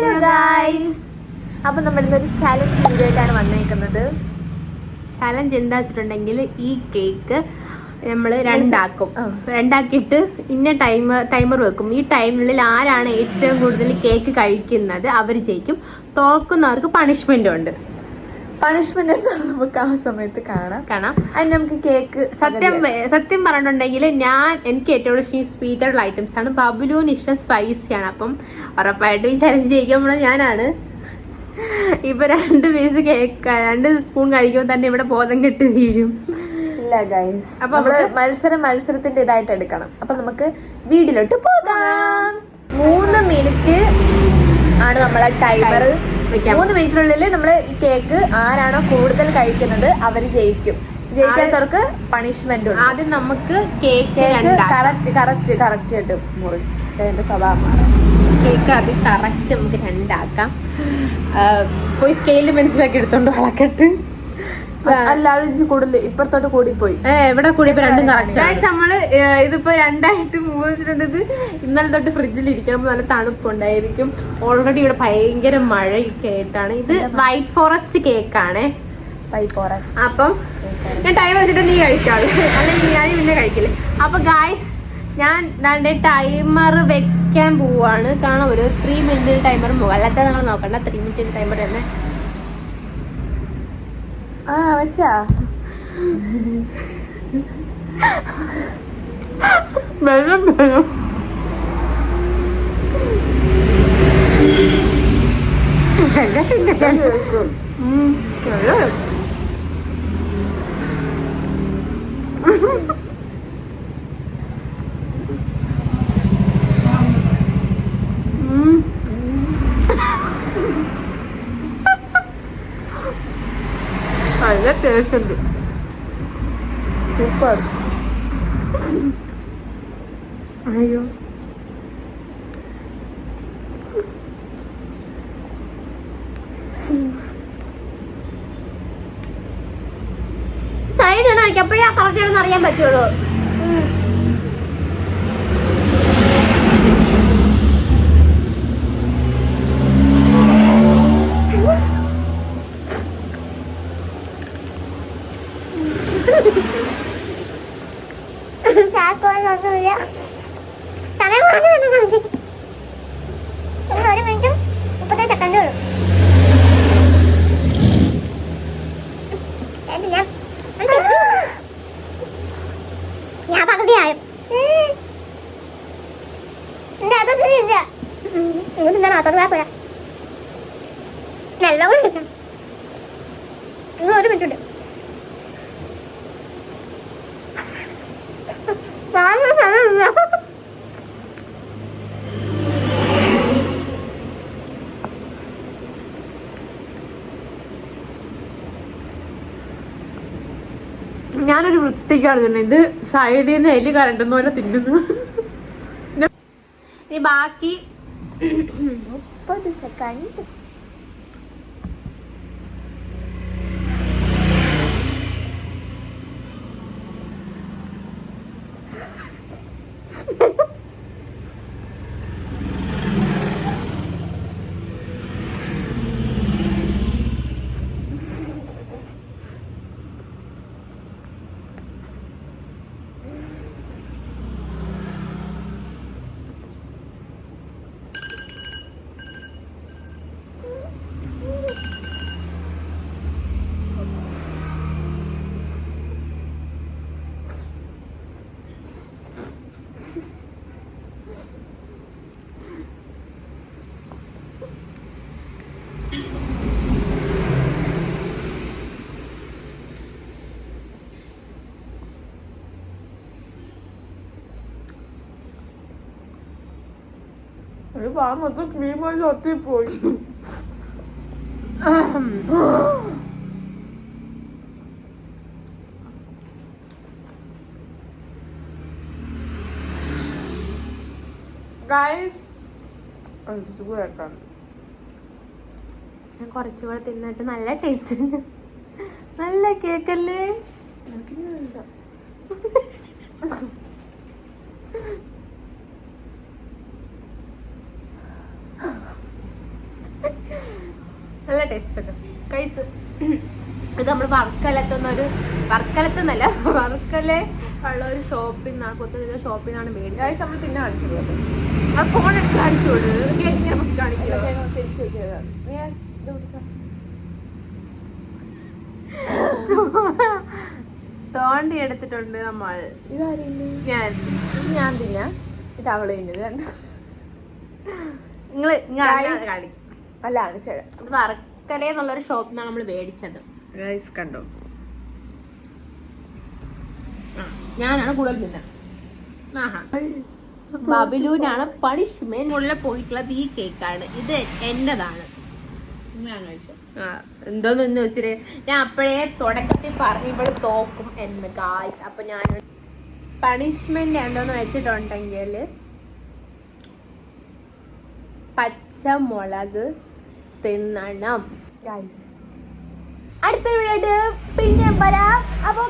Hello guys, അപ്പൊ നമ്മൾ ഇന്നൊരു ചാലഞ്ച് വീഡിയോ ആയിട്ടാണ് വന്നേക്കുന്നത്. ചാലഞ്ച് എന്താ വെച്ചിട്ടുണ്ടെങ്കിൽ ഈ കേക്ക് നമ്മൾ രണ്ടാക്കിയിട്ട് ഇന്ന ടൈമർ വെക്കും. ഈ ടൈമിനുള്ളിൽ ആരാണ് ഏറ്റവും കൂടുതൽ കേക്ക് കഴിക്കുന്നത് അവർ ജയിക്കും. തോക്കുന്നവർക്ക് പണിഷ്മെന്റ് ഉണ്ട്. പണിഷ്മെന്റ് നമുക്ക് ആ സമയത്ത് കാണാം. അതിന് നമുക്ക് കേക്ക് സത്യം പറഞ്ഞിട്ടുണ്ടെങ്കിൽ എനിക്ക് ഏറ്റവും ഇഷ്ടം സ്വീറ്റ് ആയിട്ടുള്ള ഐറ്റംസ് ആണ്. ബബുലൂന് ഇഷ്ടം സ്പൈസിയാണ്. അപ്പം ഉറപ്പായിട്ടും ഈ ചലഞ്ച് ജയിക്കാൻ ഞാനാണ്. ഇപ്പൊ 2 പീസ് കേക്ക് 2 സ്പൂൺ കഴിക്കുമ്പോൾ തന്നെ ഇവിടെ ബോധം കെട്ട് വീഴും. ഇല്ല ഗൈസ്, അപ്പൊ മത്സരത്തിന്റെ ഇതായിട്ട് എടുക്കണം. അപ്പൊ നമുക്ക് വീഡിയോയിലോട്ട് പോകാം. 3 മിനിറ്റ് ആണ് നമ്മളെ ടൈമർ. 3 മിനിറ്റിനുള്ളിൽ നമ്മൾ ഈ കേക്ക് ആരാണോ കൂടുതൽ കഴിക്കുന്നത് അവര് ജയിക്കും. ജയിക്കാത്തവർക്ക് പണിഷ്മെന്റ് ഉണ്ട്. ആദ്യം നമുക്ക് കേക്ക് കറക്റ്റ് ആയിട്ട് മുറിന്റെ സ്വഭാവം കേക്ക് അത് കറക്റ്റ് നമുക്ക് 2 ആക്കാം. പോയി സ്കെയില് മനസ്സിലാക്കി എടുത്തോണ്ട് വളക്കട്ട്. അല്ലാതെ കൂടുതൽ ഇപ്പുറത്തോട്ട് കൂടിപ്പോയി. എവിടെ കൂടിയപ്പോ 2 കറക്റ്റ്. നമ്മള് ഇതിപ്പോ 2 ആയിട്ട് മൂന്നിട്ടുണ്ട്. ഇത് ഇന്നലെ തൊട്ട് ഫ്രിഡ്ജിൽ ഇരിക്കണം. നല്ല തണുപ്പുണ്ടായിരിക്കും. ഓൾറെഡി ഇവിടെ ഭയങ്കര മഴയൊക്കെ ആയിട്ടാണ്. ഇത് വൈറ്റ് ഫോറസ്റ്റ് കേക്കാണ്. White forest. അപ്പം ഞാൻ ടൈം വെച്ചിട്ട് നീ കഴിക്കാളൂ, അല്ലെങ്കിൽ ഞാൻ പിന്നെ കഴിക്കില്ലേ. അപ്പൊ ഗായ്സ്, ഞാൻ ടൈമർ വെക്കാൻ പോവാണ്. കാരണം ഒരു 3 മിനിറ്റ് ടൈമർ മുകളിലത്തെ നിങ്ങൾ നോക്കണ്ട. 3 മിനിറ്റ് ടൈമർ തന്നെ വെച്ചാ വെള്ളം നല്ല ടേസ്റ്റ് ഉണ്ട്. സൂപ്പർ. അയ്യോ, സൈഡ് കഴിക്കപ്പോഴേ കറക്റ്റ് അറിയാൻ പറ്റുള്ളൂ. ഞാൻ പകുതിയായും ഇങ്ങോട്ട് മാത്രം നല്ല 1 മിനിറ്റ് ഉണ്ട്. ഞാനൊരു വൃത്തിക്കാണ് തന്നെ. ഇത് സൈഡിൽ നിന്ന് എലി കരണ്ടുന്ന പോലെ തിന്നുന്നു. ഇനി ബാക്കി 30 സെക്കൻഡ്. ഒരു പാൻ മൊത്തം ക്രീമായി ഒത്തിപ്പോയി. ഗൈസ്, ഞാൻ കുറച്ചുകൂടെ തിന്നിട്ട് നല്ല ടേസ്റ്റ് ഉണ്ട്. നല്ല കേക്കല്ലേ. നല്ല ടേസ്റ്റ് ഒക്കെ കൈസ്. ഇത് നമ്മൾ വർക്കലത്തുന്നൊരു വർക്കലത്തുന്നല്ല വർക്കലെ ഉള്ള ഒരു ഷോപ്പിൽ നിന്നാണ് കൊത്തുന്ന ഷോപ്പിൽ നിന്നാണ് മേടിച്ചത്. നമ്മൾ തിന്നെ കാണിച്ചത് ആ ഫോൺ എടുത്ത് കാണിച്ചോളൂ. തോണ്ടി എടുത്തിട്ടുണ്ട് നമ്മൾ. ഞാൻ തിന്നാ ഇത് അവള് തിന്നത് നിങ്ങള് കാണിക്കും അല്ല കാണിച്ചത്. വർക്കല എന്നുള്ളൊരു ഷോപ്പിൽ നിന്നാണ് നമ്മൾ മേടിച്ചത്. കണ്ടോ ഞാനാണ് കൂടുതൽ തിന്നത്. ബബിലൂനാണ് പണിഷ്മെന്റ് ഉള്ള പോയിട്ടുള്ളത്. ഈ കേക്കാണ്, ഇത് എന്റേതാണ്. എന്തോന്ന് വെച്ചിട്ട് ഞാൻ അപ്പോഴേ തുടക്കത്തിൽ പറഞ്ഞു ഇവിടെ തോക്കും എന്ന് ഗായ്സ്. അപ്പൊ ഞാൻ പണിഷ്മെന്റ് എന്തോന്ന് വെച്ചിട്ടുണ്ടെങ്കിൽ പച്ചമുളക് തിന്നണം ഗായ്സ്. അടുത്ത വീഡിയോ പിന്നെ വരാം. അപ്പൊ